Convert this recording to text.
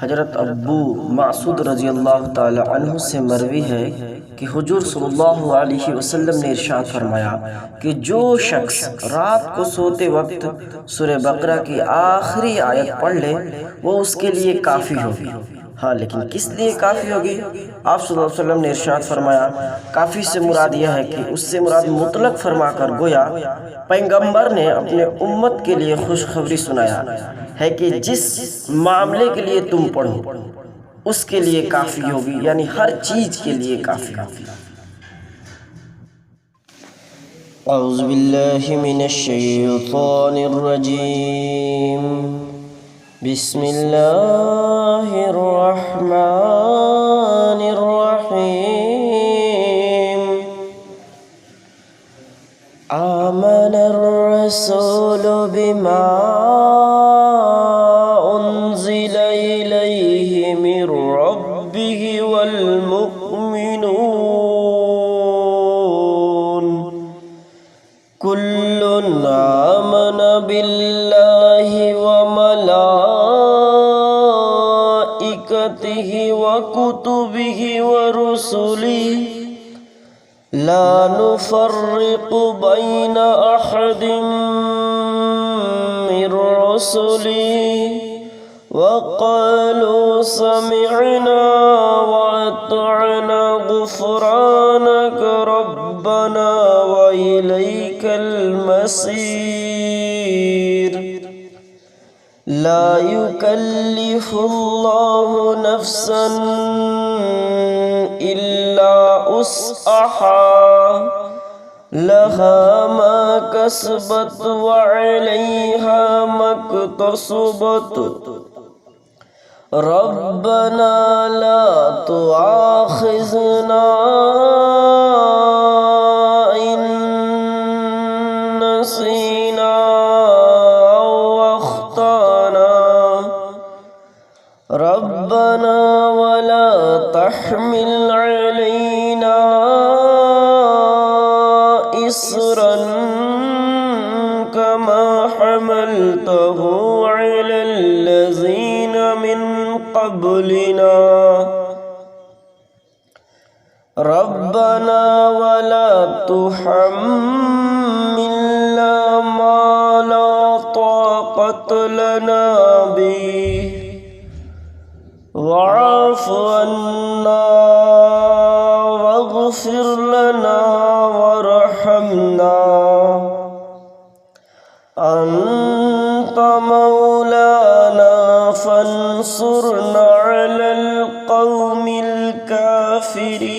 حضرت ابو مسعود رضی اللہ تعالی عنہ سے مروی ہے کہ حضور صلی اللہ علیہ وسلم نے ارشاد فرمایا کہ جو شخص رات کو سوتے وقت سورہ بقرہ کی آخری آیت پڑھ لے وہ اس کے لیے کافی ہوگی۔ ہاں لیکن کس لیے کافی ہوگی؟ آپ صلی اللہ علیہ وسلم نے ارشاد فرمایا کافی سے مراد یہ ہے کہ اس سے مراد مطلق فرما کر گویا پیغمبر نے اپنے امت کے لیے خوشخبری سنایا ہے کہ جس معاملے کے لیے تم پڑھو اس کے لیے کافی ہوگی، یعنی ہر چیز کے لیے کافی ہوگی۔ اعوذ باللہ من الشیطان الرجیم، بسم اللہ الرحمن الرحیم۔ آمن الرسول بما انزل الیہ من ربہ والمؤمنون کل آمن باللہ وملائکتہ وکتبہ ورسلہ لا نفرق بین احد من رسلہ وقالوا سمعنا وأطعنا غفرانك ربنا وإليك المصير لا يكلف الله نفسا إلا وسعها لها ما كسبت وعليها ما اكتسبت ربنا لا تؤاخذنا إن نسينا أو أخطأنا ربنا ولا تحمل علينا إصرا كما حملته على الذين من قبلنا ربنا ولا تحملنا ما لا طاقة لنا به واعف عنا واغفر لنا وارحمنا أنت مولانا فانصرنا على القوم الكافرين۔